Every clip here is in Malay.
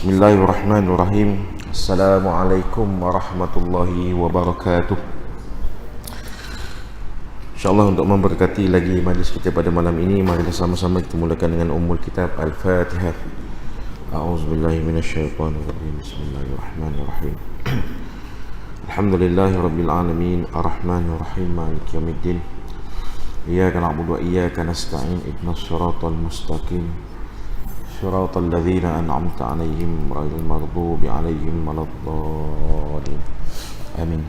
Bismillahirrahmanirrahim. Assalamualaikum warahmatullahi wabarakatuh. InsyaAllah untuk memberkati lagi majlis kita pada malam ini, mari sama-sama kita mulakan dengan ummul kitab Al-Fatihah. A'udzubillahi minasyaitonirrajim. Bismillahirrahmanirrahim. Alhamdulillahi rabbil alamin, arrahmanirrahim, maliki yaumiddin. Iyyaka na'budu wa iyyaka nasta'in, ihdinas siratal mustaqim. صراط الذين أنعمت عليهم غير المغضوب عليهم ولا الضالين آمين.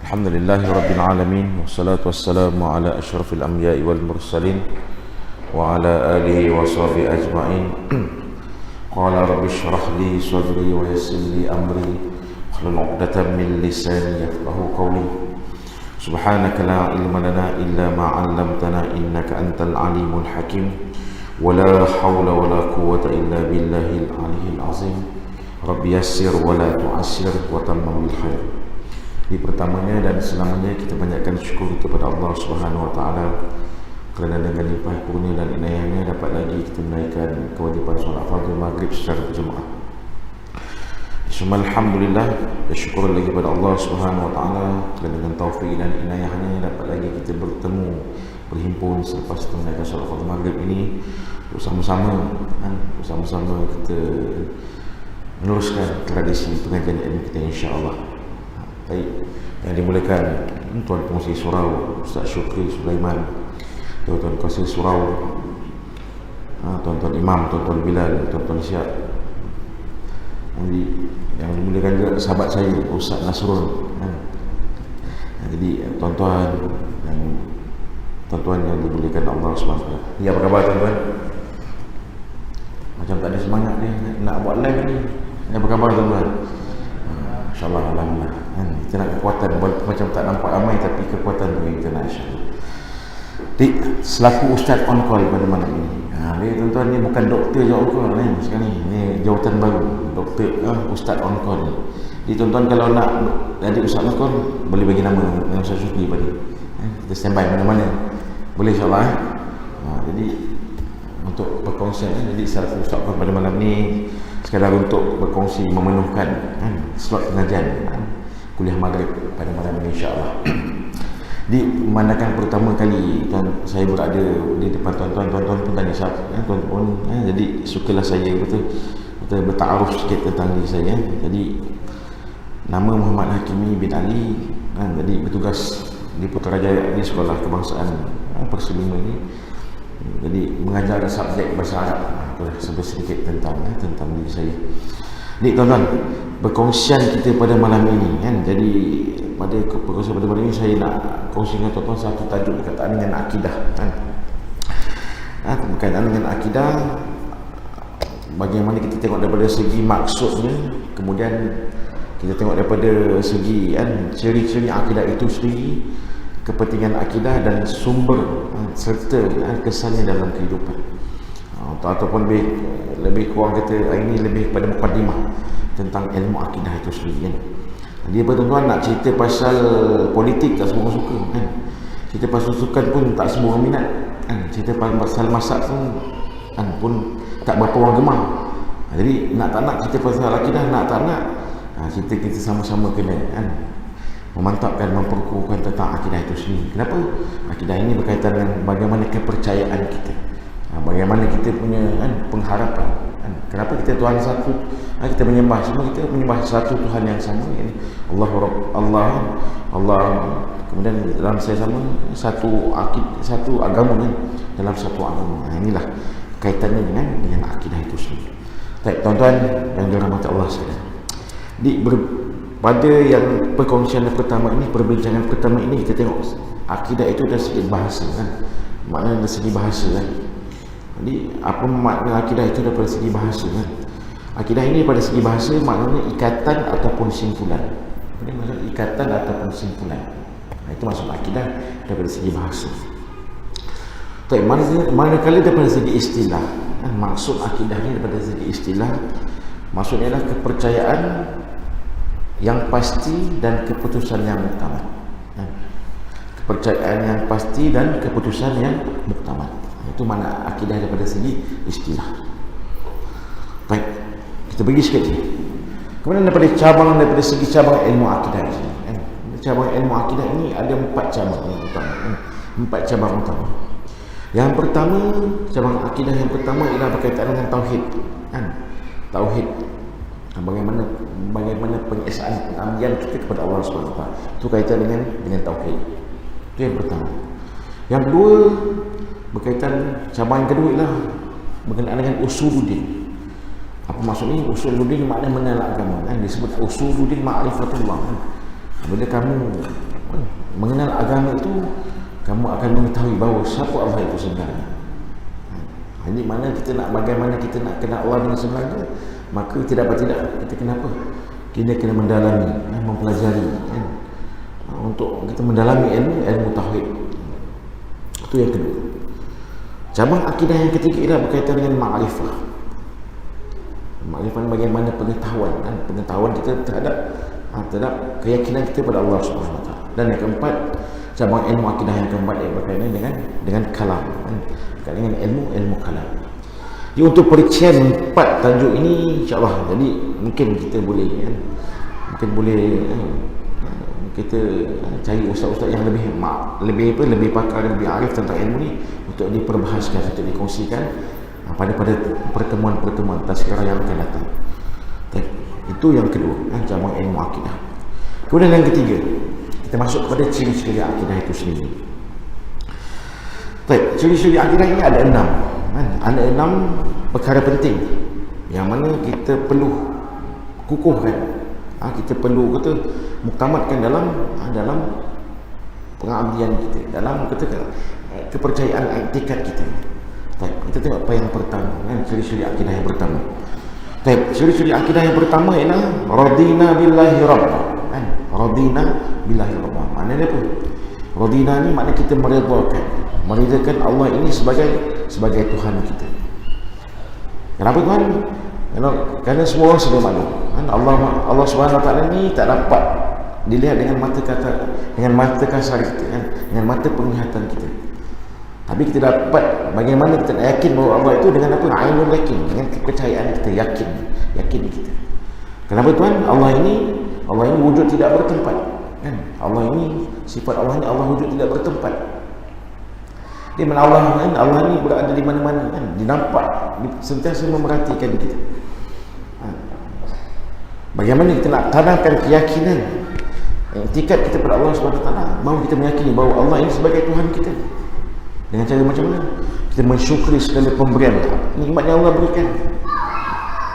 الحمد لله رب العالمين، والصلاة والسلام على أشرف الأنبياء والمرسلين وعلى آله وصحبه أجمعين. قال رب اشرح لي صدري ويسر لي أمري واحلل عقدة من لساني يفقهوا قولي. سبحانك لا علم لنا إلا ما علمتنا إنك أنت العليم الحكيم. ولا حول ولا قوة إلا بالله العلي العظيم. رب يسر ولا تعسر وتمم بالخير. Di pertamanya dan selamanya kita banyakkan syukur kepada Allah Subhanahu wa taala kerana dengan limpah kurnia dan inayahnya dapat lagi kita menaikkan kewajipan solat fardu maghrib secara berjemaah. Semua alhamdulillah, bersyukur lagi kepada Allah Subhanahu wa taala kerana dengan taufik dan inayahnya dapat lagi kita bertemu, berhimpun selepas kita menaikkan solat fardu maghrib ini bersama-sama kita meneruskan tradisi pengajian ilmu kita, insya-Allah. Baik, yang dimulakan Tuan Pengurusi Surau Ustaz Syukri Sulaiman, Tuan-tuan Qasir Surau, Tuan-tuan Imam, Tuan-tuan Bilal, Tuan-tuan Syiab. Yang dimulakan juga sahabat saya Ustaz Nasrul. Jadi tuan-tuan yang dimuliakan Allah SWT. Ya, apa khabar tuan-tuan? Macam tak ada semangat dia nak buat live ni. Apa khabar tuan-tuan? InsyaAllah, alhamdulillah. Kita nak kekuatan, macam tak nampak ramai, tapi kekuatan tu kita nak, insyaAllah. Jadi, selaku Ustaz on call pada malam ini. Ni tuan-tuan, ni bukan doktor je on call ni sekarang ni. Ni jawatan baru, doktor Ustaz on call. Jadi tuan-tuan kalau nak jadi Ustaz on call, boleh bagi nama Ustaz Syukri pada. Kita standby mana-mana. Boleh, insyaAllah. Jadi untuk perkongsian, jadi selaku Ustaz on call pada malam ni sekadar untuk berkongsi memenuhkan slot pengajian kuliah maghrib pada malam ini, insyaAllah. Di pemandangan pertama kali saya berada di depan tuan-tuan pun tanya siapa, tuan pun jadi sukalah saya betul bertaaruf sikit tentang diri saya. Jadi nama Muhammad Hakimi bin Ali, jadi bertugas di Putrajaya di Sekolah Kebangsaan Persilima ini. Jadi mengajar subjek bahasa Arab. Sebut sedikit tentang diri saya. Ni tuan-tuan, perkongsian kita pada malam ini jadi pada perkongsian pada malam ini saya nak kongsi dengan tuan-tuan satu tajuk berkaitan dengan akidah berkaitan dengan akidah, bagaimana kita tengok daripada segi maksudnya, kemudian kita tengok daripada segi ciri-ciri akidah itu sendiri, kepentingan akidah dan sumber serta kesannya dalam kehidupan. Ataupun lebih kurang kata ini lebih pada mukadimah tentang ilmu akidah itu sendiri. Dia tuan-tuan nak cerita pasal politik tak semua orang suka cerita pasal sukan pun tak semua orang minat cerita pasal masak pun tak berapa orang gemar. Jadi nak tak nak cerita pasal akidah, nak tak nak cerita kita sama-sama kena memantapkan, memperkukuhkan tentang akidah itu sendiri. Kenapa? Akidah ini berkaitan dengan bagaimana kepercayaan kita, bagaimana kita punya pengharapan. Kenapa kita Tuhan satu, kita menyembah, semua kita menyembah satu Tuhan yang sama, Allah, kemudian dalam saya sama satu agama dalam satu agama. Inilah kaitannya dengan akidah itu sendiri. Baik tuan-tuan yang dirahmati Allah sekalian. Pada yang perkongsian pertama ini, perbincangan pertama ini, kita tengok akidah itu dari segi bahasa maknanya dari segi bahasa Jadi apa makna akidah itu daripada segi bahasa Akidah ini pada segi bahasa maknanya ikatan ataupun simpulan. Ini maksud ikatan ataupun simpulan. Itu maksud akidah daripada segi bahasa. Tapi manakala daripada segi istilah, maksud akidah ini daripada segi istilah, maksudnya adalah kepercayaan yang pasti dan keputusan yang muktamad. Kepercayaan yang pasti dan keputusan yang muktamad. Itu mana akidah daripada segi istilah. Baik, Kita pergi sikit ni. Kemudian daripada segi cabang ilmu akidah ini, cabang ilmu akidah ini ada 4 cabang utama. 4 cabang utama. Yang pertama, cabang akidah yang pertama ialah berkaitan dengan tauhid. Tauhid. Bagaimana pengesaan pengabdian kita kepada Allah SWT. Itu kaitan dengan tauhid. Itu yang pertama. Yang kedua, berkaitan cabang yang kedua ialah berkenaan dengan usuluddin. Apa maksudnya? Usuluddin maknanya mengenal agama. Disebut usuluddin ma'rifatullah. Bila kamu mengenal agama itu, kamu akan mengetahui bahawa siapa Allah itu sebenarnya. Jadi mana kita nak, bagaimana kita nak kenal Allah dengan sebenarnya, maka tidak kita kenapa? Kita kena mendalami, mempelajari, untuk kita mendalami ilmu tauhid. Itu yang kedua. Cabang akidah yang ketiga ialah berkaitan dengan ma'rifah. Ma'rifah bagaimana pengetahuan kita terhadap keyakinan kita pada Allah Subhanahu Wa Taala. Dan yang keempat, cabang ilmu akidah yang keempat yang berkaitan dengan kalam, berkaitan dengan ilmu kalam. Jadi untuk perincian 4 tajuk ini, insya-Allah, jadi mungkin kita boleh kita cari ustaz-ustaz yang lebih pakar, lebih arif tentang ilmu ni untuk diperbahaskan, untuk dikongsikan pada pertemuan-pertemuan tazkirah yang akan datang. Itu yang kedua, cabang ilmu akidah. Kemudian yang ketiga, kita masuk kepada ciri-ciri akidah itu sendiri. Baik, ciri-ciri akidah ini ada 6. Ada 6 perkara penting yang mana kita perlu kukuhkan. Kita perlu muktamadkan dalam pengabdian kita, dalam kepercayaan i'tikad kita. Baik, kita tengok apa yang pertama, ciri-ciri akidah yang pertama. Baik, ciri-ciri akidah yang pertama ialah radina billahi rabb. Radina billahi rabb. Maknanya apa? Radina ni makna kita meredakan Allah ini sebagai Tuhan kita. Kenapa Tuhan? Kerana semua orang sudah maklum, Allah Subhanahu Wa Taala ni tak dapat dilihat dengan mata kasar kita, dengan mata penglihatan kita. Tapi kita dapat bagaimana kita yakin bahawa Allah itu dengan apa? Ainul yakin, dengan kepercayaan kita, yakin kita. Kenapa Tuhan? Allah ini wujud tidak bertempat. Allah ini, sifat Allah ini, Allah wujud tidak bertempat. Di mana Allah ini berada di mana-mana, dinampak, sentiasa memerhatikan kita. Bagaimana kita nak tanamkan keyakinan, i'tikad kita pada Allah Subhanahu Wa Taala, bahawa kita meyakini bahawa Allah ini sebagai Tuhan kita. Dengan cara macam mana? Kita mensyukuri segala pemberian nikmat yang Allah berikan.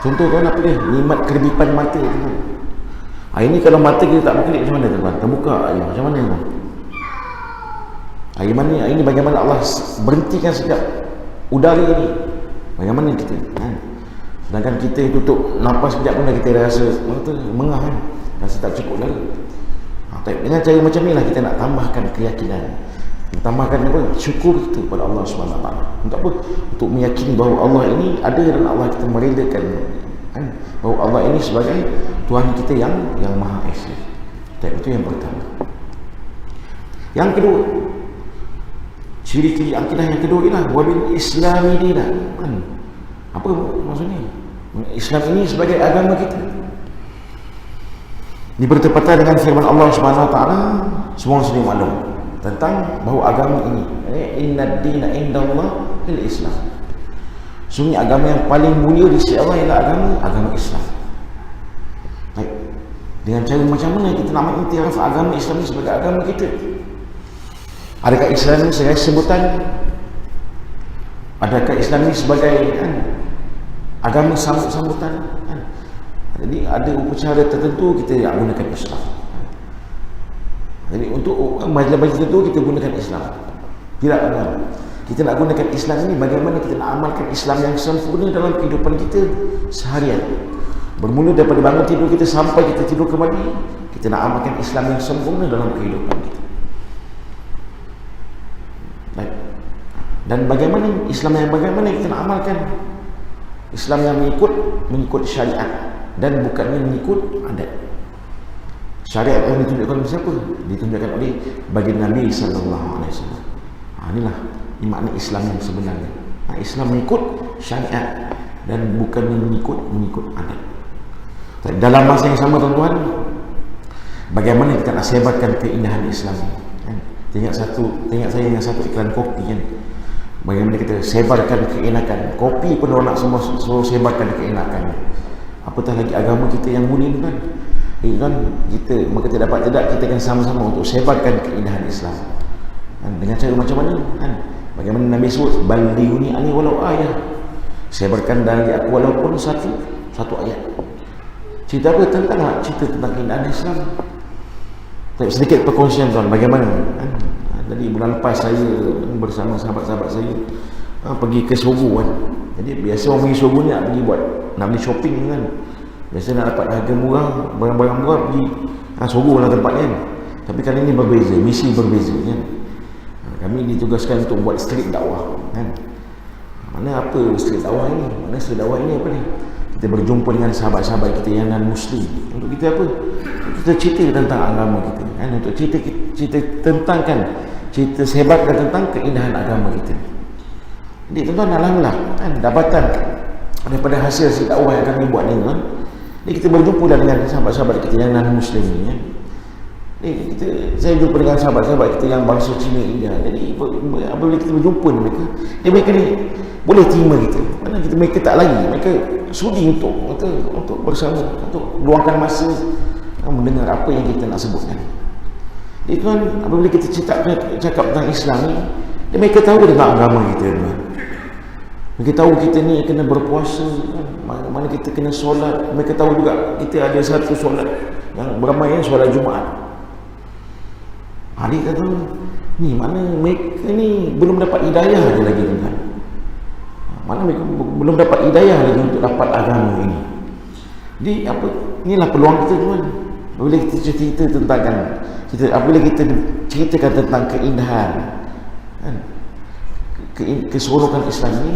Contoh kan apa dia? Nikmat keredipan mata tu. Ini kalau mata kita tak berkedip macam mana tuan? Terbuka air macam mana tuan? Ini bagaimana Allah berhentikan sekejap udara ini. Bagaimana kita? Sedangkan kita tutup nafas sekejap pun dah kita rasa mengah kan? Rasa tak cukup udara. Dengan cara macam inilah kita nak tambahkan keyakinan, tambahkan apa? Syukur kita kepada Allah SWT. Untuk apa? Untuk meyakini bahawa Allah ini ada dan Allah kita meredakan bahawa Allah ini sebagai Tuhan kita yang Maha Esa. Itu yang pertama. Yang kedua, ciri-ciri akidah yang kedua ialah wabil islami dina. Apa maksudnya? Islam ini sebagai agama kita. Ini bertepatan dengan firman Allah Subhanahu Wa Taala, semua sudah maklum tentang bahawa agama ini, innad dina indallah al-Islam. Sungguh agama yang paling mulia di sisi Allah ialah agama Islam. Baik. Dengan cara macam mana kita nak mengiktiraf agama Islam ini sebagai agama kita? Adakah Islam ini sebagai sebutan? Adakah Islam ini sebagai agama sambutan? Jadi ada upacara tertentu kita gunakan Islam. Jadi untuk majlis-majlis tertentu kita gunakan Islam. Tidak benar. Kita nak gunakan Islam ini bagaimana kita nak amalkan Islam yang sempurna dalam kehidupan kita seharian. Bermula daripada bangun tidur kita sampai kita tidur kembali, kita nak amalkan Islam yang sempurna dalam kehidupan kita. Baik. Dan bagaimana Islam yang bagaimana kita nak amalkan? Islam yang mengikut syariat dan bukannya mengikut adat. Syariat yang ditunjukkan oleh siapa? Ditunjukkan oleh baginda Nabi sallallahu alaihi wasallam. Inilah makna Islam yang sebenarnya. Islam mengikut syariat dan bukannya mengikut adat. Dalam masa yang sama tuan-tuan, bagaimana kita nak sebarkan keindahan Islam kan? Tengok saya yang satu iklan kopi kan, bagaimana kita sebarkan keenakan kopi pun orang nak semua suruh sebarkan keenakan, apatah lagi agama kita yang mulia kan. Kan kita maka tidak kita akan sama-sama untuk sebarkan keindahan Islam kan? Dengan cara macam mana kan? Bagaimana Nabi sebut, ballighuni ani walau ayah, sebarkan dari aku walaupun satu ayat. Cerita apa? Cerita tentang keindahan Islam. Tapi sedikit perkongsian tuan, bagaimana kan? Jadi bulan lepas saya bersama sahabat-sahabat saya pergi ke Sogo kan. Jadi biasa orang pergi Sogo ni nak beli shopping kan. Biasa nak dapat harga murah, barang-barang murah pergi Sogo lah tempatnya kan. Tapi kali ini berbeza, misi berbeza kan. Kami ditugaskan untuk buat street dakwah kan. Mana apa street dakwah ini? Mana street dakwah ini apa ni? Kita berjumpa dengan sahabat-sahabat kita yang non-Muslim. Untuk kita apa? Kita cerita tentang agama kita kan? Untuk cerita tentang kan, cerita sebarkan tentang keindahan agama kita. Jadi tuan-tuan, alhamdulillah kan, dapatan daripada hasil street dakwah yang kami buat ni kan. Jadi kita berjumpa dengan sahabat-sahabat kita yang non-Muslim ni kan. Saya jumpa dengan sahabat-sahabat kita yang bangsa Cina, India. Jadi apabila kita berjumpa dengan mereka, mereka ni boleh terima kita. Mana mereka tak lagi, mereka sudi untuk bersama, untuk luangkan masa mendengar apa yang kita nak sebutkan. Jadi tuan, apabila kita cakap tentang Islam ni, mereka tahu tentang agama kita tuan. Mereka tahu kita ni kena berpuasa, mana kita kena solat. Mereka tahu juga kita ada satu solat yang beramai, solat Jumaat. Adik kata, ni mana mereka ni belum dapat hidayah je lagi tuan. Mana mereka belum dapat hidayah lagi untuk dapat agama ini. Jadi apa, inilah peluang kita tuan. Apabila kita cerita tentang kan, apabila kita ceritakan tentang keindahan kan, keseronokan Islam ini,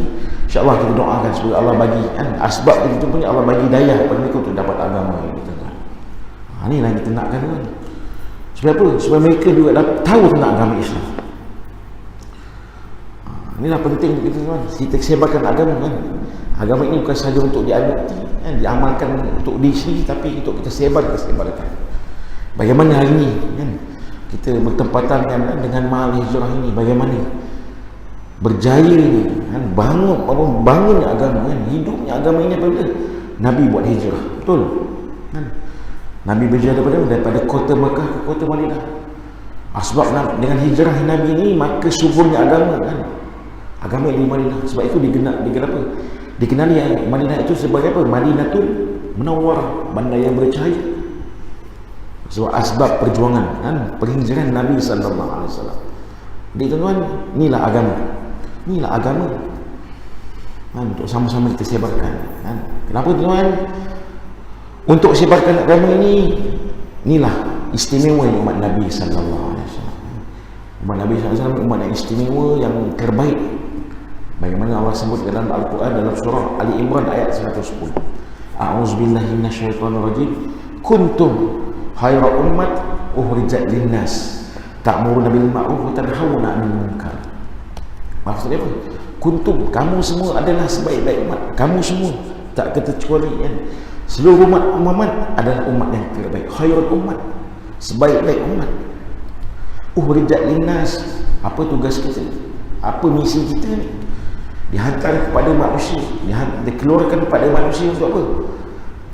insya-Allah kita doakan supaya Allah bagi kan, asbab itu punya Allah bagi hidayah kepada mereka untuk dapat agama ini tuan. Inilah yang kita nakkan tuan. Supaya apa? Supaya mereka juga tahu tentang agama Islam. Inilah penting kita tuan. Kita sebarkan agama kan. Agama ini bukan sahaja untuk dianuti kan, diamalkan untuk diri sendiri, tapi untuk kita sebarkan. Bagaimana hari ini kan, kita bertempatan dengan mahal hijrah ini, bagaimana berjaya ni kan, bangunnya agama kan, hidupnya agama ini apabila Nabi buat hijrah. Betul kan? Nabi berhijrah daripada kota Mekah ke kota Madinah. Sebab dengan hijrah Nabi ini maka suburnya agama kan. Agama yang di Madinah. Sebab itu dikenali Madinah itu sebagai apa? Madinatul Munawwarah, bandar yang bercahaya. Sebab asbab perjuangan kan, perhijrahan Nabi sallallahu alaihi wasallam. Jadi tuan-tuan, inilah agama. Inilah agama. Kan, untuk sama-sama kita sebarkan kan. Kenapa tuan? Untuk sebarkan agama ini, inilah istimewa umat Nabi sallallahu alaihi wasallam. Umat Nabi sallallahu alaihi wasallam umat yang istimewa, yang terbaik. Bagaimana Allah sebut dalam Al-Quran dalam surah Ali Imran ayat 110. A'udzubillahi minasyaitonirrajim. Kuntum khayra ummat ukhrijat linnas ta'muruna bil ma'ruf wa tanhauna 'anil munkar. Maksudnya apa? Kuntum, kamu semua adalah sebaik-baik umat. Kamu semua tak kecuali kan. Seluruh umat adalah umat yang terbaik. Khairul umat, sebaik-baik umat. Ukhrijat linnas. Apa tugas kita? Apa misi kita ni? Dihantar kepada manusia, dikeluarkan kepada manusia untuk apa?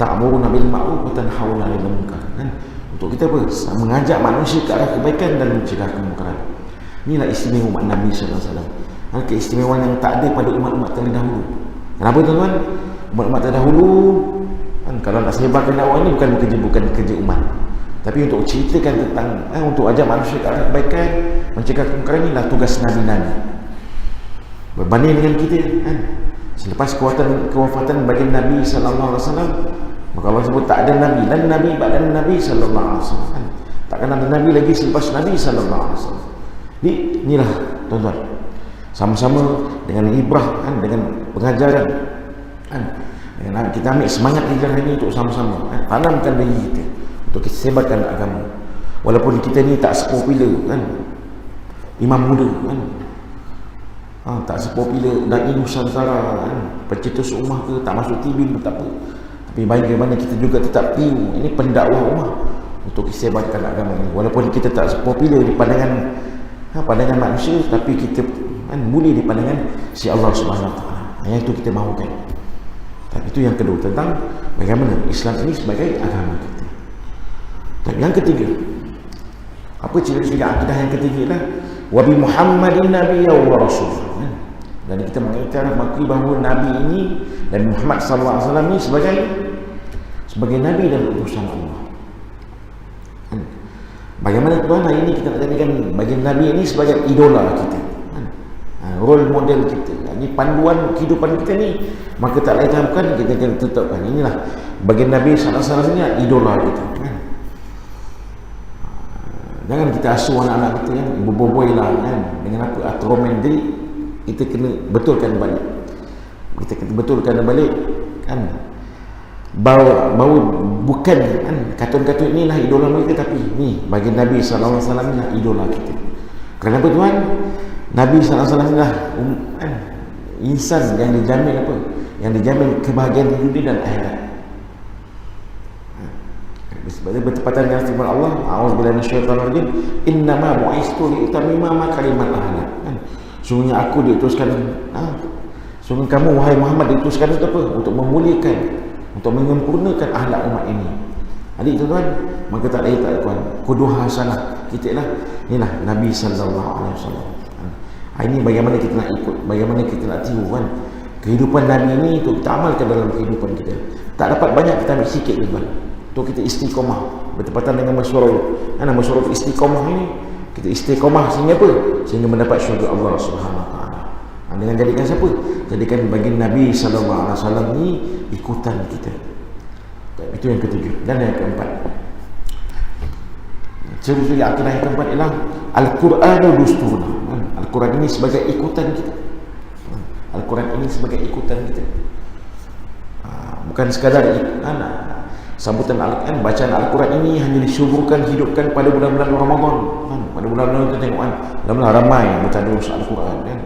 Ta'muruna bil ma'ruf wa tanhauna 'anil munkar. Kan? Untuk kita apa? Mengajak manusia ke arah kebaikan dan mencegah kemungkaran. Inilah istimewa umat Nabi sallallahu alaihi wasallam. Keistimewaan yang tak ada pada umat-umat terdahulu. Kenapa tuan-tuan? Umat-umat terdahulu kan, kalau nak sebarkan dakwah ini bukan kerja umat, tapi untuk ceritakan tentang untuk ajak manusia ke arah kebaikan, mencegah kemungkaran, inilah tugas Nabi-Nabi. Berbanding dengan kita kan, selepas kewafatan baginda Nabi sallallahu alaihi wasallam, maka Allah sebut tak ada nabi dan nabi ba'da Nabi sallallahu alaihi wasallam kan? Takkan ada nabi lagi selepas Nabi sallallahu alaihi wasallam. Jadi inilah tuan-tuan, sama-sama dengan ibrah kan, dengan pengajaran kan, dengan kita ambil semangat hijrah ini untuk sama-sama kan, tanamkan diri kita untuk kita sebarkan agama. Walaupun kita ni tak sepopular kan, imam muda kan, tak sepopular dan Nusantara kan, pencetus ummah ke, tak masuk TV pun tak apa, Tapi bagaimana kita juga tetap tiru. Ini pendakwah umat untuk istibarkan agama ini. Walaupun kita tak popular di pandangan pandangan manusia, tapi kita mulia di pandangan si Allah Subhanahu Wa Taala. Yang itu kita mahukan. Tapi itu yang kedua, tentang bagaimana Islam ini sebagai agama kita. Dan yang ketiga, apa ciri-ciri akidah yang ketiga lah, wa bi Muhammadin nabiyya wa rasul. Dan kita mengakui bahawa Nabi ini dan Muhammad sallallahu alaihi wasallam ini sebagai nabi dan utusan Allah. Bagaimana tuan hari ini kita nak jadikan bagi Nabi ini sebagai idola kita, role model kita. Ini panduan kehidupan kita ni, maka tak lain bukan kita kena tetapkan inilah bagi Nabi sallallahu alaihi wasallam ni idola kita. Jangan kita asuh anak-anak kita kan, berboboi lah kan, dengan apa atromendi, kita kena betulkan balik. Kita kena betulkan balik kan, bahawa bukan kan katun-katun inilah idola mereka, tapi ni bagi Nabi sallallahu alaihi wasallam ni idola kita. Kenapa tuan? Nabi sallallahu alaihi wasallam lah insan yang dijamin apa? Yang dijamin kebahagiaan di dunia dan akhirat. Sebab bertepatan dengan firman Allah, a'udzubillahi minasyaitonir rajim, innama bu'istu liutammima makarimal akhlaq. Sungguhnya aku diutuskan, sungguh kamu wahai Muhammad diutuskan untuk apa? Untuk memuliakan, untuk menyempurnakan akhlak umat ini. Adik tuan, maka tak lain tak tuan, qudwah hasanah kita lah, inilah Nabi sallallahu alaihi wasallam. Ini bagaimana kita nak ikut, bagaimana kita nak tiru kan. Kehidupan Nabi ini untuk kita amalkan dalam kehidupan kita. Tak dapat banyak, kita ambil sikit tuan. Untuk kita istiqomah bertepatan dengan masyarakat istiqomah ini, kita istiqomah sehingga apa? Sehingga mendapat syurga Allah Subhanahu Wa Taala. Dengan jadikan siapa? Jadikan bagi Nabi sallallahu alaihi wasallam ni ikutan kita. Itu yang ketiga. Dan yang keempat, ciri-ciri akidah yang keempat ialah Al-Quran dusturna. Al-Quran ini sebagai ikutan kita. Al-Quran ini sebagai ikutan kita. Bukan sekadar sambutan Al-Quran, bacaan Al-Quran ini hanya disuburkan, hidupkan pada bulan-bulan Ramadan. Pada bulan-bulan kita tengok bulan-bulan ramai bertadarus Al-Quran kan.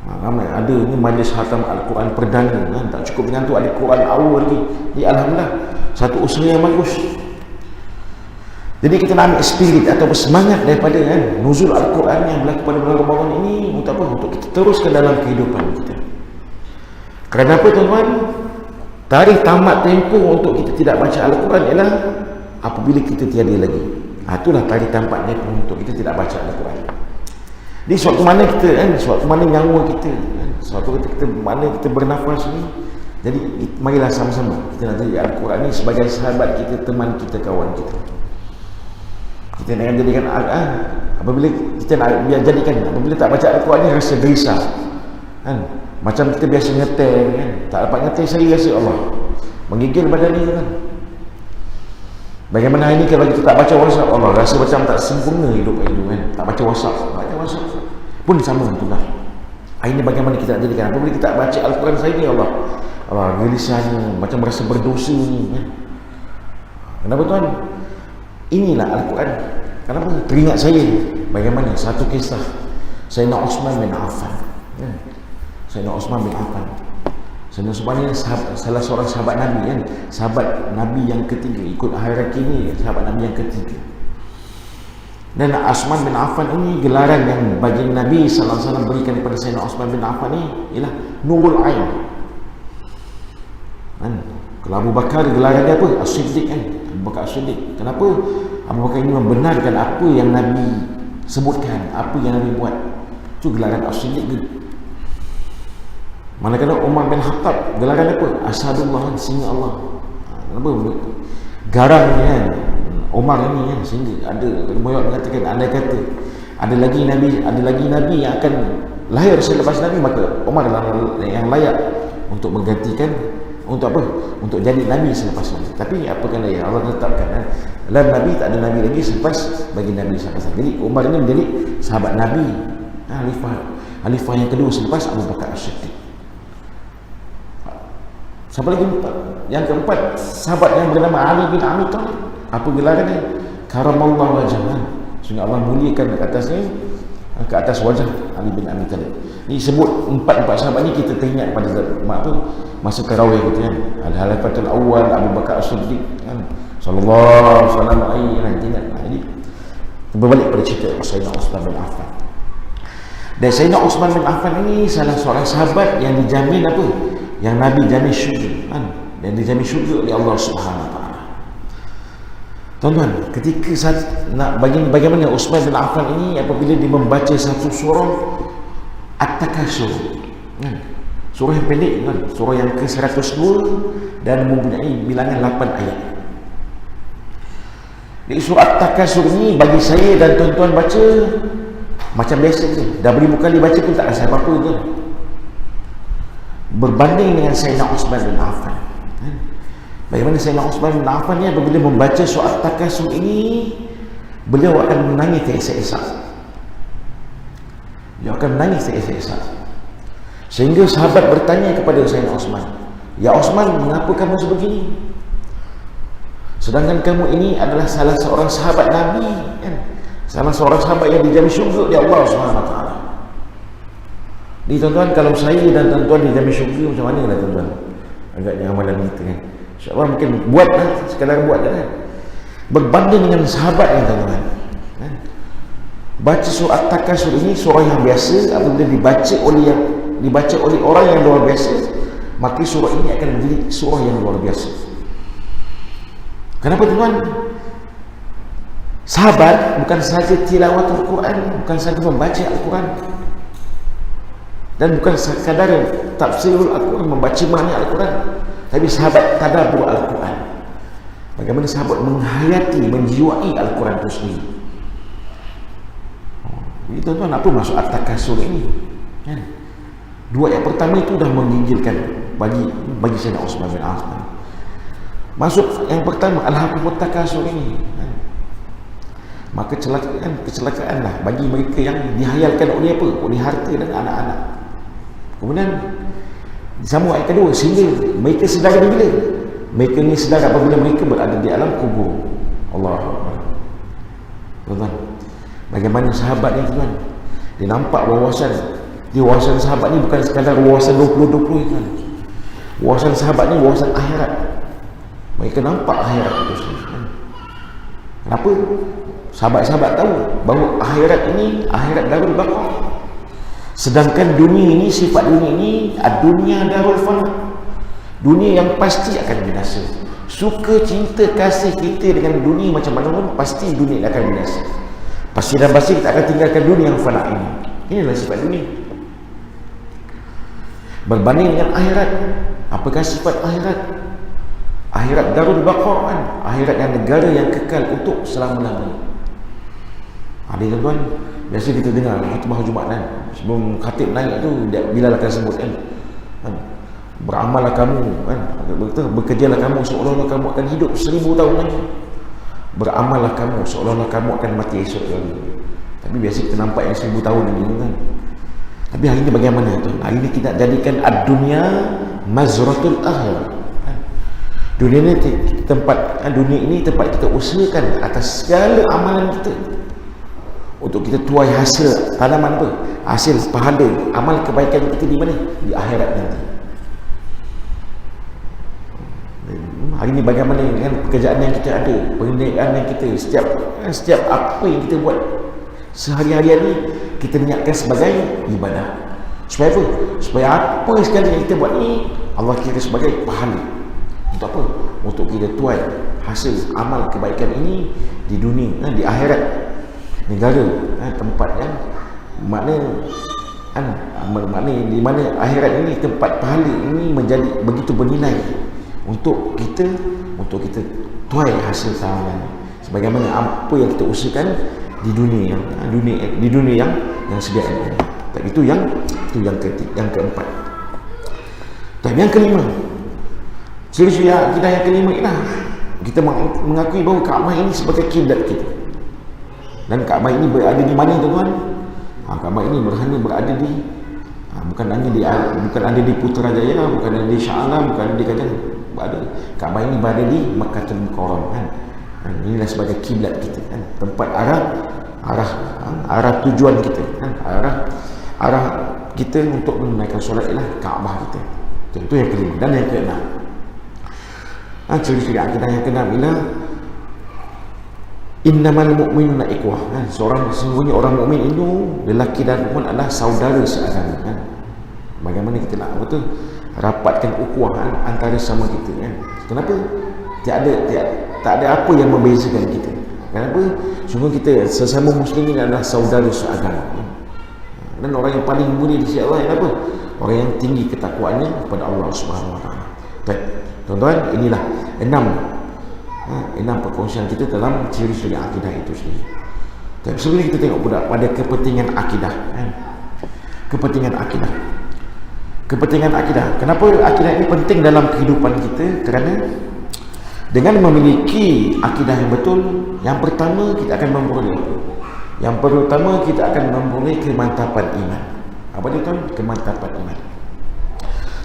Ramai ada ni majlis khatam Al-Quran perdana kan. Tak cukup dengan tu, ada Quran awal lagi. Jadi alhamdulillah, satu usaha yang bagus. Jadi kita nak ambil spirit atau semangat daripada kan nuzul Al-Quran yang berlaku pada bulan Ramadan ini untuk apa? Untuk kita teruskan dalam kehidupan kita. Kerana apa tuan-tuan? Tarikh tamat tempoh untuk kita tidak baca Al-Quran ialah apabila kita tiada lagi. Itulah tarikh tamat tempoh untuk kita tidak baca Al-Quran. Jadi suatu mana kita kan, suatu mana nyawa kita kan, suatu kita mana kita bernafas ni. Jadi marilah sama-sama kita nak jadi Al-Quran ni sebagai sahabat kita, teman kita, kawan kita. Kita nak jadikan apabila kita nak biar jadikan, apabila tak baca Al-Quran ni rasa gerisah kan. Macam kita biasa ngetel kan, tak dapat ngetel, saya rasa Allah menggigil badan ni kan. Bagaimana ini kalau kita tak baca WhatsApp, Allah rasa macam tak sempurna hidup itu kan. Tak baca WhatsApp pun sama itulah. Ini bagaimana kita nak jadikan, apabila kita tak baca Al-Quran saya ni Allah gelisahnya, macam merasa berdosa ni kan. Kenapa tuan? Inilah Al-Quran. Kenapa? Teringat saya bagaimana satu kisah Sayyidina Uthman bin Affan. Sayyidina Uthman bin Affan, Sayyidina Uthman ni salah seorang sahabat Nabi kan, sahabat Nabi yang ketiga, ikut hierarki ni sahabat Nabi yang ketiga. Dan Uthman bin Affan ini gelaran yang bagi Nabi sallallahu alaihi wasallam berikan kepada Sayyidina Uthman bin Affan ni ialah Nurul Ain. Kan? Kalau Abu Bakar gelaran dia apa? As-Siddiq kan. Abu Bakar As-Siddiq. Kenapa? Abu Bakar ini membenarkan apa yang Nabi sebutkan, apa yang Nabi buat. Itu gelaran As-Siddiq gitu. Manakala Umar bin Khattab gelaran apa? Asadullah, singa Allah. Kenapa? Garang kan Umar ini kan, sehingga ada riwayat mengatakan andai kata ada lagi nabi yang akan lahir selepas Nabi, maka Umar yang layak untuk menggantikan, untuk apa? Untuk jadi nabi selepas Nabi. Tapi apa kata ya Allah tetapkan kan, dan Nabi tak ada nabi lagi selepas bagi Nabi SAW. Jadi Umar ini menjadi sahabat Nabi, khalifah yang kedua selepas Abu Bakar As-Siddiq. Siapa lagi? Yang keempat, sahabat yang bernama Ali bin Abi Thalib. Apa gelaran dia? Karamallahu wajhahu. Sehingga Allah muliakan ke atasnya ke atas wajah Ali bin Abi Thalib. Ni sebut empat sahabat ni kita teringat pada masa tarawih gitu kan. Al-Halafatul Awwal, Abu Bakar As-Siddiq kan, sallallahu alaihi wasallam ingat. Jadi berbalik pada cerita Sayyidina Utsman bin Affan. Dan Sayyidina Utsman bin Affan ini salah seorang sahabat yang dijamin apa? Yang Nabi jamin syurga kan? Dan dijamin syurga oleh Allah Subhanahu wa taala. Tuan-tuan, ketika nak bagaimana Utsman bin Affan ini apabila dia membaca satu surah At-Takasur kan? Surah yang pendek kan? Surah yang ke-102 dan mempunyai bilangan 8 ayat. Di surah At-Takasur ini bagi saya dan tuan-tuan baca macam biasa je. Dah beribu kali baca pun tak rasa apa-apa je. Berbanding dengan Sayyidina Utsman bin Affan kan? Bagaimana Sayyidina Utsman bin Affan ni apabila membaca surah At-Takasur ini, beliau akan menangis tersesak-sesak. Beliau akan menangis tersesak-sesak. Sehingga sahabat bertanya kepada Sayyidina Utsman, "Ya Utsman, mengapa kamu sebegini? Sedangkan kamu ini adalah salah seorang sahabat Nabi kan? Salah seorang sahabat yang dijamin syurga oleh Allah Subhanahu wa taala." Ni tuan-tuan, kalau saya dan tuan-tuan dijamin syurga macam mana lah tuan-tuan? Agaknya amalan kita kan. InsyaAllah mungkin buatlah, sekadar buat kan. Berbanding dengan sahabat yang tuan-tuan kan? Baca surah At-Takasur ini surah yang biasa, apabila dibaca oleh orang yang luar biasa, maka surah ini akan menjadi surah yang luar biasa. Kenapa tuan-tuan? Sahabat bukan sahaja tilawatul Quran, bukan sahaja membaca Al-Quran, dan bukan sekadar tafsirul Al-Quran, membaca makna Al-Quran, tapi sahabat tadabbur Al-Quran. Bagaimana sahabat menghayati, menjiwai Al-Quran itu sendiri. Jadi tuan-tuan, apa maksud At-Takasur ini kan? Dua ayat pertama itu dah menggigilkan bagi Sayyidina Utsman bin Affan. Maksud yang pertama, Al-Hakumut Takasur ini kan? Maka kecelakaan lah bagi mereka yang dihayalkan oleh apa? Oleh harta dan anak-anak. Kemudian disambung ayat kedua, sehingga mereka sedar bila? Mereka ni sedar apabila mereka berada di alam kubur. Allah Akbar. Tuan-tuan, bagaimana sahabat ni tuan? Dia nampak wawasan sahabat ni bukan sekadar wawasan 20-20 kan? Wawasan sahabat ni wawasan akhirat. Mereka nampak akhirat itu sendiri kan? Kenapa? Sahabat-sahabat tahu bahawa akhirat ini akhirat darul baqar. Sedangkan dunia ini, sifat dunia ini, dunia darul fana, dunia yang pasti akan binasa. Suka cinta kasih kita dengan dunia macam mana pun, pasti dunia akan binasa. Pasti dan pasti kita akan tinggalkan dunia yang fana ini. Inilah sifat dunia. Berbanding dengan akhirat, apakah sifat akhirat? Akhirat darul baqar kan? Akhirat yang negara yang kekal untuk selama-lamanya. Ada tuan-tuan, biasa kita dengar khutbah Jumaat kan, sebelum khatib naik tu Bilal akan sebut kan, beramallah kamu kan, bekerjalah kamu seolah-olah kamu akan hidup 1000 tahun lagi, beramallah kamu seolah-olah kamu akan mati esok lagi. Tapi biasa kita nampak yang 1000 tahun ini kan. Tapi hari ini bagaimana tuan? Hari ini kita jadikan ad-dunya mazratul akhirah kan? Dunia ini tempat kita usahakan atas segala amalan kita, untuk kita tuai hasil tanaman apa? Hasil pahala amal kebaikan kita di mana? Di akhirat nanti. Hari ini bagaimana dengan pekerjaan yang kita ada, pendidikan yang kita, setiap apa yang kita buat sehari-hari ini kita niatkan sebagai ibadah. Supaya apa? Supaya apa sekali yang kita buat ni Allah kira sebagai pahala. Untuk apa? Untuk kita tuai hasil amal kebaikan ini di dunia, di akhirat. Negara, tempat yang makna di mana akhirat ini, tempat pahala ini menjadi begitu bernilai untuk kita tuai hasil amalan sebagaimana apa yang kita usahakan di dunia yang sedia ini. Tapi itu yang keempat. Dan yang kelima, ciri-ciri akidah yang kelima ialah kita mengakui bahawa Kaabah ini sebagai kiblat kita. Dan Kaabah ini berada di mana tuan-tuan? Kaabah ini berada di bukan ada di Putrajaya, bukan ada di Shah Alam, bukan ada di Kajang. Kaabah ini berada di Makkahul Mukarramah kan? Inilah sebagai kiblat kita kan? Tempat arah arah tujuan kita, arah kita untuk menunaikan solat ialah Kaabah kita. Itu yang kelima. Dan yang keenam, ciri-ciri akidah yang keenam ialah innamal mu'minuna ikhwah. Sesungguhnya orang mukmin itu, lelaki dan perempuan, adalah saudara seagama. Bagaimana kita nak rapatkan ukhuwah antara sama kita. Kenapa? Tak ada apa yang membezakan kita. Kenapa? Sungguh kita sesama muslimin adalah saudara seagama. Dan orang yang paling mulia di sisi Allah apa? Orang yang tinggi ketakwaannya kepada Allah Subhanahu Wa Taala. Baik, tuan-tuan, inilah enam perkongsian kita dalam ciri-ciri akidah itu sendiri. Tapi sebelum kita tengok pula pada kepentingan akidah. Kepentingan akidah. Kenapa akidah ini penting dalam kehidupan kita? Kerana dengan memiliki akidah yang betul, yang pertama kita akan memperoleh kemantapan iman. Apa dia tuan? Kemantapan iman.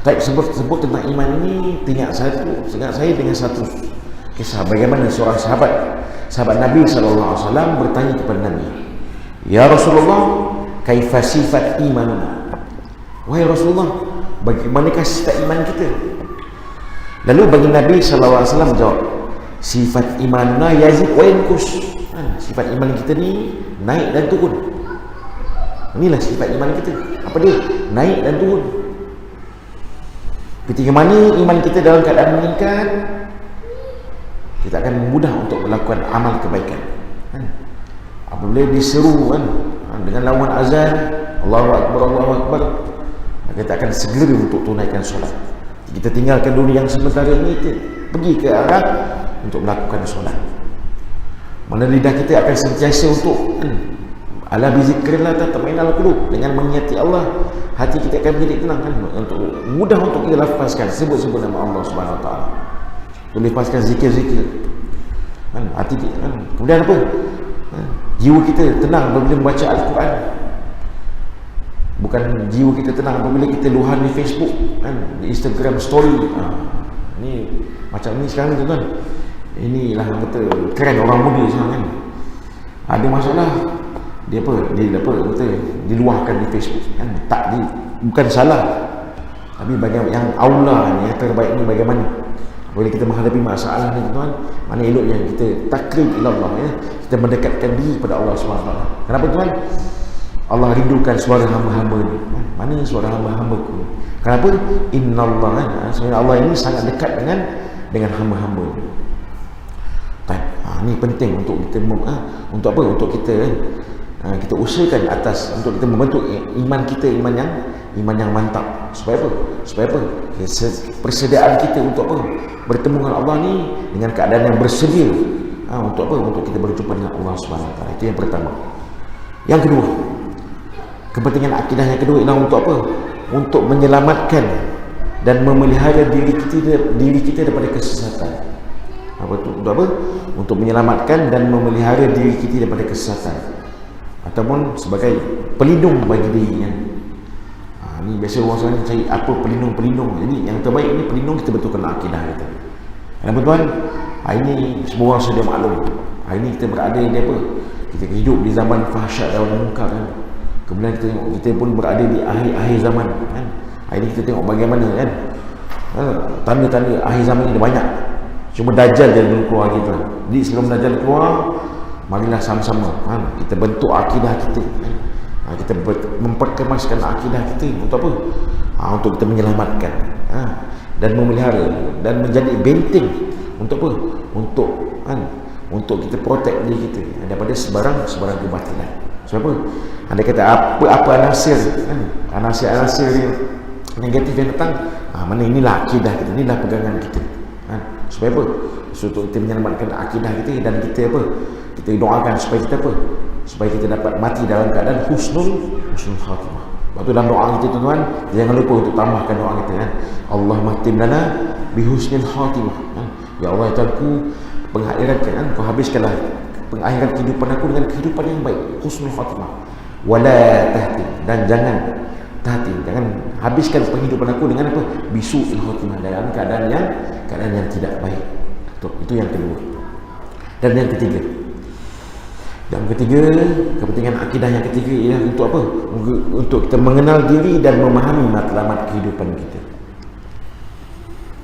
Tapi sebut tentang iman ini, teringat saya dengan satu kisah bagaimana seorang sahabat Nabi SAW bertanya kepada Nabi, "Ya Rasulullah, kaifa sifat imanuna?" Wahai Rasulullah, bagaimanakah sifat iman kita? Lalu bagi Nabi SAW jawab, "Sifat imanuna yazid wa yanqus." Sifat iman kita ni naik dan turun. Inilah sifat iman kita. Apa dia? Naik dan turun. Ketika mana iman kita dalam keadaan meningkat, kita akan mudah untuk melakukan amal kebaikan. Apabila diseru dengan lawan azan, Allahu Akbar, Allahu Akbar, kita akan segera untuk tunaikan solat. Kita tinggalkan dunia yang sementara ini, kita pergi ke arah untuk melakukan solat. Mana lidah kita akan sentiasa untuk ala bizikrillah tatma'innul qulub, dengan mengingat Allah, hati kita akan menjadi tenang untuk mudah untuk kita lafazkan sebut nama Allah Subhanahu Wa Taala. Lepaskan zikir-zikir. Hati kita, kemudian apa? Jiwa kita tenang apabila membaca Al-Quran. Bukan jiwa kita tenang apabila kita luahan di Facebook, di Instagram story. Ni macam ni sekarang tuan-tuan. Inilah kata keren orang muda sekarang ada masalah, dia diluahkan di Facebook. Bukan salah, tapi bagaimana yang aula ni, yang terbaik ni bagaimana? Boleh kita menghadapi masalah ni tuan, mana eloknya kita takrib ilallah, kita mendekatkan diri kepada Allah SWT. Kenapa tuan? Allah rindukan suara hamba-hamba ni. Mana suara hamba-hamba ku? Kenapa? Innallah, sebenarnya Allah ini sangat dekat dengan hamba-hamba ni. Ini penting untuk kita untuk apa? Untuk kita usahakan atas, untuk kita membentuk iman kita, iman yang mantap. Supaya apa? Persediaan kita untuk apa? Bertemu dengan Allah ni dengan keadaan yang bersedia. Untuk apa? Untuk kita berjumpa dengan Allah Subhanahu Wa Taala. Itu yang pertama. Yang kedua, kepentingan akidah yang kedua ialah untuk apa? Untuk menyelamatkan dan memelihara diri kita daripada kesesatan. Untuk apa? Untuk menyelamatkan dan memelihara diri kita daripada kesesatan, ataupun sebagai pelindung bagi diri. Ni biasa orang sekarang cari apa pelindung. Jadi yang terbaik ni pelindung kita betulkan akidah kita. Kenapa tuan? Hari ni semua orang sudah maklum. Hari ni kita berada di apa? Kita hidup di zaman fahsyat dan munkar Kemudian kita pun berada di akhir zaman Hari ni kita tengok bagaimana tanda-tanda akhir zaman ni banyak. Cuma Dajjal je belum keluar kita. Jadi sebelum Dajjal keluar, marilah sama-sama kita bentuk akidah kita. Kita memperkemaskan akidah kita untuk apa? Untuk kita menyelamatkan dan memelihara dan menjadi benteng untuk apa? Untuk kita protect diri kita daripada sebarang kebatilan. Sebab apa? Anda kata apa anasir yang negatif yang datang, mana inilah akidah kita, inilah pegangan kita. Supaya apa? Untuk kita menyelamatkan akidah kita, dan kita apa? Kita doakan supaya kita apa? Supaya kita dapat mati dalam keadaan husnul khatimah. Waktu dalam doa kita tuan-tuan, jangan lupa untuk tambahkan doa kita Allahumma tim lana bi husnil khatimah. Ya Allah, Tuhanku, kau habiskanlah pengakhiran kehidupan aku dengan kehidupan yang baik, husnul khatimah. Wala tahti, dan jangan habiskan penghidupan aku dengan apa? Bisu'il khatimah, dalam keadaan yang tidak baik. Itu yang kedua. Dan yang ketiga, Dan ketiga, kepentingan akidah yang ketiga ialah untuk apa? Untuk kita mengenal diri dan memahami matlamat kehidupan kita.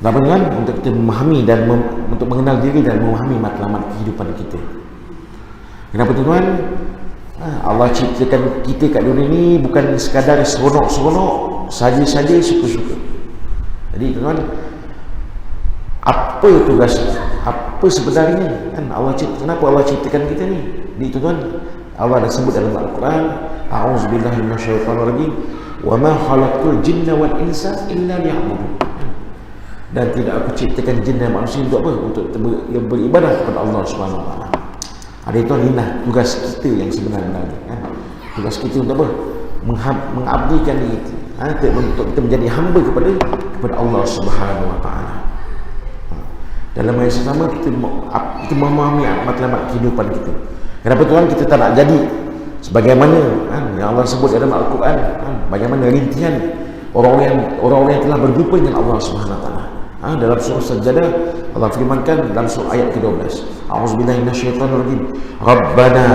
Apa kan? Untuk kita memahami dan untuk mengenal diri dan memahami matlamat kehidupan kita. Kenapa tuan? Allah ciptakan kita kat dunia ni bukan sekadar seronok-seronok, saja-saja, suka-suka. Jadi tuan, apa tugas, apa sebenarnya kan Allah kenapa Allah ciptakan kita ni? Jadi tuan, Allah dah sebut dalam Al-Quran, a'udzubillahi minasyaitonir rajim, wa ma khalaqtul jinna wal insa illa liya'budun. Dan tidak aku ciptakan jin dan manusia untuk apa? Untuk beribadah kepada Allah Subhanahu wa taala. Ada itu inilah tugas kita yang sebenarnya kan? Tugas kita untuk apa? Mengabdikan diri kita, untuk kita menjadi hamba kepada Allah Subhanahu wa taala. Dalam masa sama kita memahami matlamat kehidupan kita. Kenapa Tuhan kita tak nak jadi sebagaimana yang Allah sebut dalam Al-Quran, bagaimana rintihan orang-orang yang telah berjumpa dengan Allah Subhanahu wa taala. Dalam surah Sajdah Allah firmankan dalam surah ayat ke-12, a'udzubillahi minasyaitonir rajim, rabbana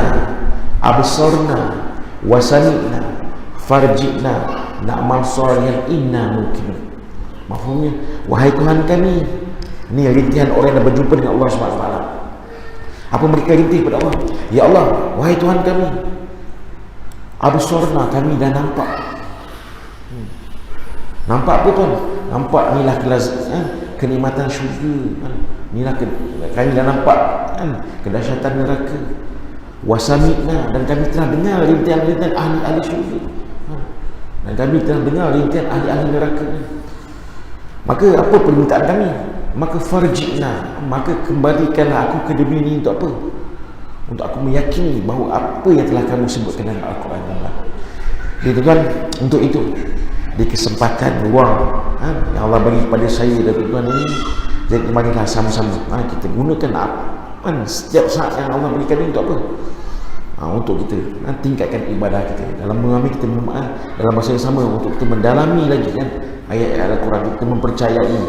absarna wa sami'na farji'na na'mal shalihan inna muqinun. Maksudnya, wahai Tuhan kami, ini rintihan orang yang berjumpa dengan Allah Subhanahu wa taala. Apa mereka rintih kepada Allah? Ya Allah, wahai Tuhan kami, absarna, kami dah nampak. Nampak apa tuan? Nampak inilah kenikmatan syurga, inilah kami dah nampak kedahsyatan neraka. Wasami'na, dan kami telah dengar rintihan-rintihan ahli-ahli syurga, dan kami telah dengar rintihan ahli-ahli neraka. Maka apa permintaan kami? Maka farji'na, maka kembalikanlah aku ke dunia ini untuk apa? Untuk aku meyakini bahawa apa yang telah kamu sebutkan dalam Al-Quran. Jadi tuan, untuk itu di kesempatan luang yang Allah bagi kepada saya dan tuan ini, jadi marilah sama-sama kita gunakan setiap saat yang Allah berikan ini untuk apa? Untuk kita tingkatkan ibadah kita, dalam memahami kita dalam masa yang sama untuk kita mendalami lagi ayat-ayat Al-Quran, kita mempercayai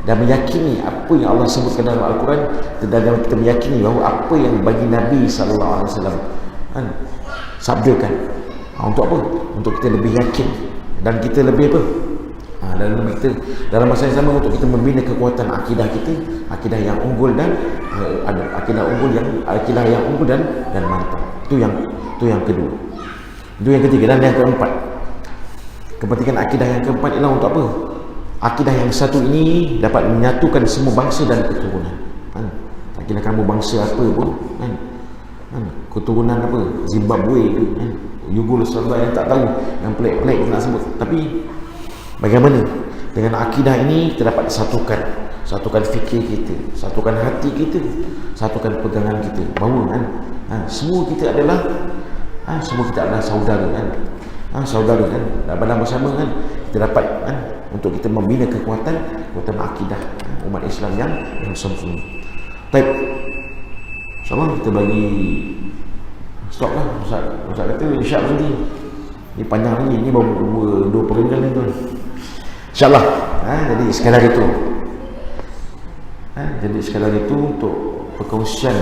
dan meyakini apa yang Allah sebutkan dalam Al-Quran, dan kita meyakini bahawa apa yang bagi Nabi SAW sabdakan. Untuk apa? Untuk kita lebih yakin dan kita lebih apa? Dalam masa yang sama untuk kita membina kekuatan akidah kita, akidah yang unggul dan akidah yang unggul dan mantap. Itu yang kedua. Itu yang ketiga. Dan yang keempat, kepentingan akidah yang keempat ialah untuk apa? Akidah yang satu ini dapat menyatukan semua bangsa dan keturunan. Akidah kamu bangsa apa pun, keturunan apa, Zimbabwe ke, Yugoslavia, yang tak tahu, yang pelik-pelik nak sebut. Tapi bagaimana dengan akidah ini kita dapat satukan fikir kita, satukan hati kita, satukan pegangan kita, bahawa semua kita adalah saudara saudara dan bersama kita dapat untuk kita membina kekuatan akidah umat Islam yang sempurna. Baik, insyaAllah kita bagi stop lah. Ustaz kata insya nanti ni panjang lagi, ni baru 2 perjalanan ni tuan. InsyaAllah jadi sekadar itu untuk perkongsian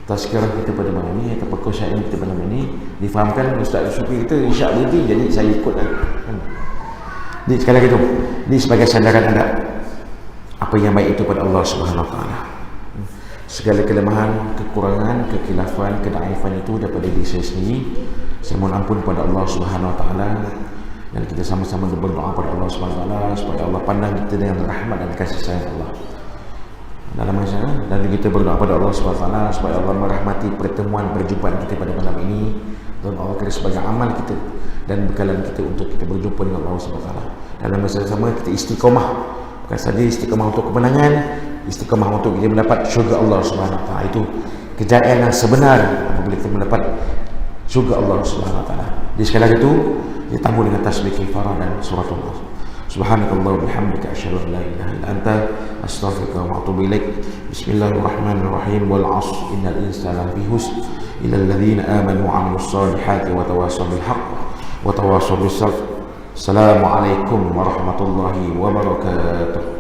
tazkirah kita pada malam ini, atau perkongsian kita pada malam ini difahamkan Ustaz Syukri kita insya-Allah nanti, jadi saya ikut Jadi sekadar itu, ini sebagai sandaran anda apa yang baik itu pada Allah Subhanahu wa taala. Segala kelemahan, kekurangan, kekhilafan, kedaifan itu daripada diri saya sendiri, saya mohon ampun pada Allah Subhanahu wa taala, dan kita sama-sama berdoa pada Allah Subhanahu wa taala supaya Allah pandang kita dengan rahmat dan kasih sayang Allah dalam masa, dan kita berdoa pada Allah Subhanahu wa taala supaya Allah merahmati pertemuan perjumpaan kita pada malam ini, dan Allah kira sebagai amal kita dan bekalan kita untuk kita berjumpa dengan Allah Subhanahu wa taala. Dalam masa yang sama kita istiqamah, bukan saja istiqamah untuk kemenangan, istiqamah untuk kita mendapat syurga Allah Subhanahu wa taala. Itu kejayaan yang sebenar apabila kita mendapat syurga Allah Subhanahu wa taala. Di sekali itu ditambah dengan tasbih kifarah dan suratullah. Subhanakallah bihamdika asyhadu an la ilaha illa anta astaghfiruka wa atubu ilaik. Bismillahirrahmanirrahim. Wal 'ashr innal insana lafi khusr illa alladhina amanu wa 'amilus solihati wa tawassaw bil haqq wa tawassaw bis sabr. Assalamualaikum warahmatullahi wabarakatuh.